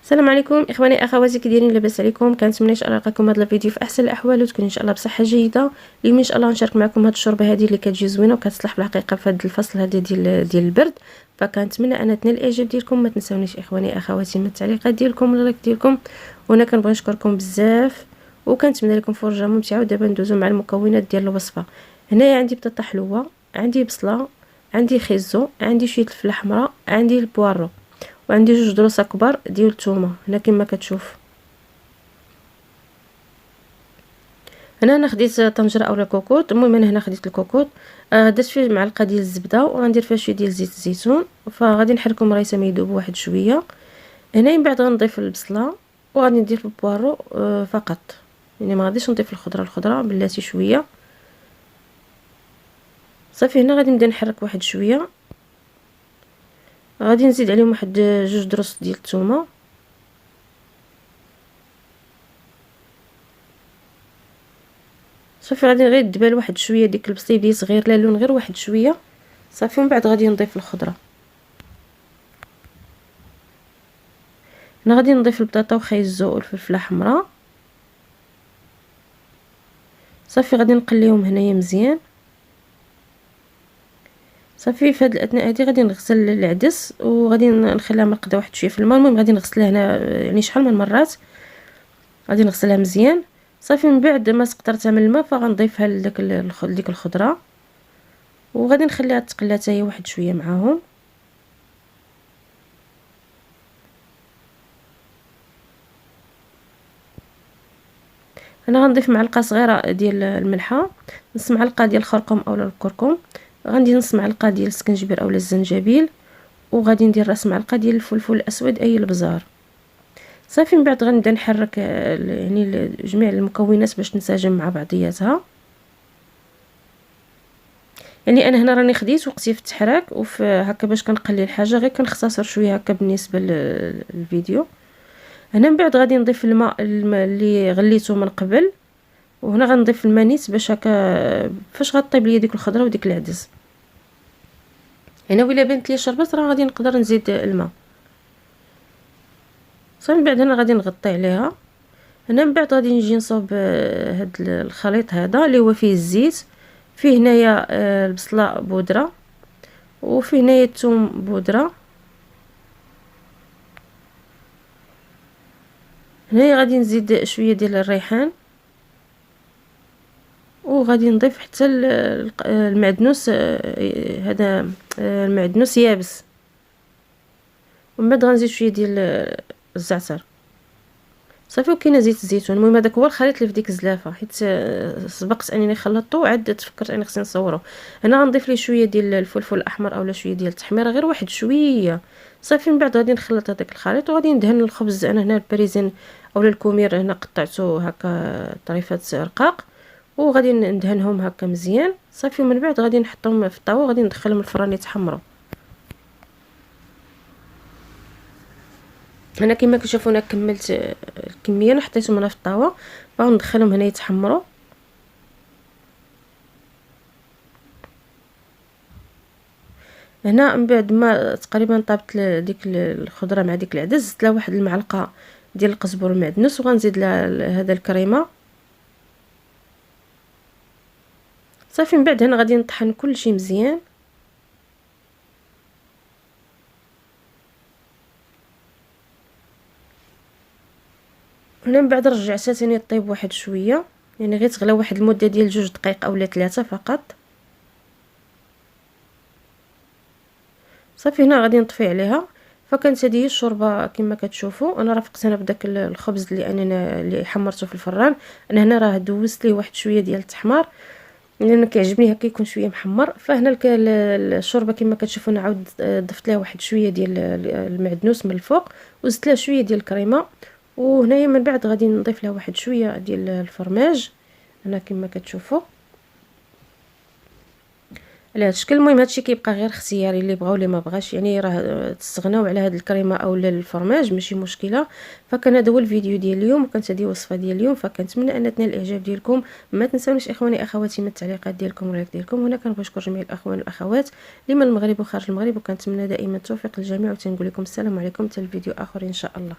السلام عليكم اخواني اخواتي، كي دايرين؟ لاباس عليكم؟ كنتمنى ان شاء الله نلقاكم هذا الفيديو في احسن الاحوال وتكون ان شاء الله بصحه جيده. اليوم ان شاء الله نشارك معكم هذه الشوربه هذه اللي كتجي زوينه وكتصلح بالحقيقه في هذا الفصل هذا ديال البرد. فكنتمنى ان تنال الاعجاب ديالكم. ما تنساونيش اخواني اخواتي من التعليقات ديالكم واللايك ديالكم، وانا كنبغي نشكركم بزاف وكنتمنى لكم فرجه ممتعه. ودابا ندوزو مع المكونات ديال الوصفه. هنايا عندي بطاطا حلوه، عندي بصله، عندي خيزو، عندي شويه الفلفله حمراء، عندي البوارو، وعندي جوج دروسه كبار ديال الثومه هنا كما كتشوف. انا خديت طنجره اولا كوكوط. المهم انا هنا خديت الكوكوط، درت فيه معلقه ديال الزبده وغندير فيها شويه ديال زيت الزيتون. فغادي نحركهم ريسه ما يذوب واحد شويه. هنا من بعد غنضيف البصله وغادي ندير البوارو فقط، يعني ما غاديش نضيف الخضره بلاتي شويه. صافي هنا غادي نبدا نحرك واحد شويه. غادي نزيد عليهم واحد جوج دروس ديال الثومه. صافي غادي غير دبال واحد شويه ديك البصل يبدا صغير لا لون، غير واحد شويه. صافي ومن بعد غادي نضيف الخضره. هنا غادي نضيف البطاطا وخيزو والفلفله حمراء. صافي غادي نقليهم هنايا مزيان. صافي في هذه الاثناء هذه غادي نغسل العدس وغادي نخليها مرقده واحد شويه في الماء. المهم غادي نغسلها هنا يعني شحال من مرات، غادي نغسلها مزيان. صافي من بعد ما سقطرتها من الماء فغنضيفها لديك الخضره وغادي نخليها تقلى حتى هي واحد شويه معاهم. انا غنضيف معلقه صغيره ديال الملحه، نص معلقه ديال الخرقوم اولا الكركم، غندير نص معلقه ديال السكنجبير اولا الزنجبيل، وغادي ندير راس معلقه ديال الفلفل الاسود اي البزار. صافي من بعد غنبدا نحرك يعني جميع المكونات باش تنسجم مع بعضياتها. يعني انا هنا راني خديت وقتي في التحراك وفي هكا باش كنقلي الحاجه، غير كنختصر شويه هكا بالنسبه للفيديو. هنا من بعد غادي نضيف الماء اللي غليته من قبل، وهنا غنضيف الماء نيت باش هكا فاش غطيب ليا ديك الخضره وديك العدس. هنا ولا بانت لي شربت راه غادي نقدر نزيد الماء. صافي من بعد هنا غادي نغطي عليها. هنا من بعد غادي نجي نصوب هاد الخليط هذا اللي هو فيه الزيت، فيه هنايا البصله بودره، وفيه هنايا الثوم بودره. هنايا غادي نزيد شويه ديال الريحان، وغادي نضيف حتى المعدنوس هذا المعدنوس يابس، ومن بعد غنزيد شويه ديال الزعتر. صافي وكاينه زيت الزيتون. المهم هذاك هو الخليط اللي في ديك الزلافه، حيت سبقت انني خلطته وعاد تفكرت اني خصني نصوره. انا غنضيف ليه شويه ديال الفلفل الاحمر اولا شويه ديال التحميره، غير واحد شويه. صافي من بعد غادي نخلط هذاك الخليط وغادي ندهن الخبز. انا هنا البريزين اولا الكومير هنا قطعته هكا طريفات رقاق وغادي ندهنهم هكا مزيان. صافي ومن بعد غادي نحطهم في الطاوه وغادي ندخلهم الفران يتحمروا. هنا كما كتشوفوا انا كملت الكميه، انا حطيتهم هنا في الطاوه وندخلهم هنا يتحمروا. هنا من بعد ما تقريبا طابت ديك الخضره مع ديك العدس، زدت لها واحد المعلقه ديال القزبر والمعدنوس وغنزيد لها هذا الكريمه. صافي من بعد هنا غادي نطحن كلشي مزيان. هنا من بعد رجعتها ثاني طيب واحد شويه، يعني غير تغلى واحد المده ديال 2 دقائق اولا 3 فقط. صافي هنا غادي نطفي عليها. فكانت هذه الشوربه كما كتشوفوا. انا رافقت هنا بداك الخبز اللي حمرته في الفران. انا هنا راه دوزت ليه واحد شويه ديال التحمار لان كيعجبني هكا يكون شويه محمر. فهنا الشوربه كما كتشوفوا انا عاود ضفت لها واحد شويه ديال المعدنوس من الفوق وزدت لها شويه ديال الكريمه. وهنايا من بعد غادي نضيف لها واحد شويه ديال الفرماج هنا كما كتشوفوا على هذا الشكل. المهم هادشي كيبقى غير اختياري، اللي بغاو اللي ما بغاش، يعني راه تستغناو على هاد الكريمه اولا الفرماج ماشي مشكله. فكان هذا هو الفيديو ديال اليوم وكانت هذه وصفه ديال اليوم. فكنتمنى ان تنال الاعجاب ديالكم. ما تنساونيش اخواني اخواتي من التعليقات ديالكم واللايك ديالكم. هنا كنبغي نشكر جميع الاخوان والاخوات اللي من المغرب وخارج المغرب، وكنتمنى دائما التوفيق للجميع. وتنقول لكم السلام عليكم حتى الفيديو اخر ان شاء الله.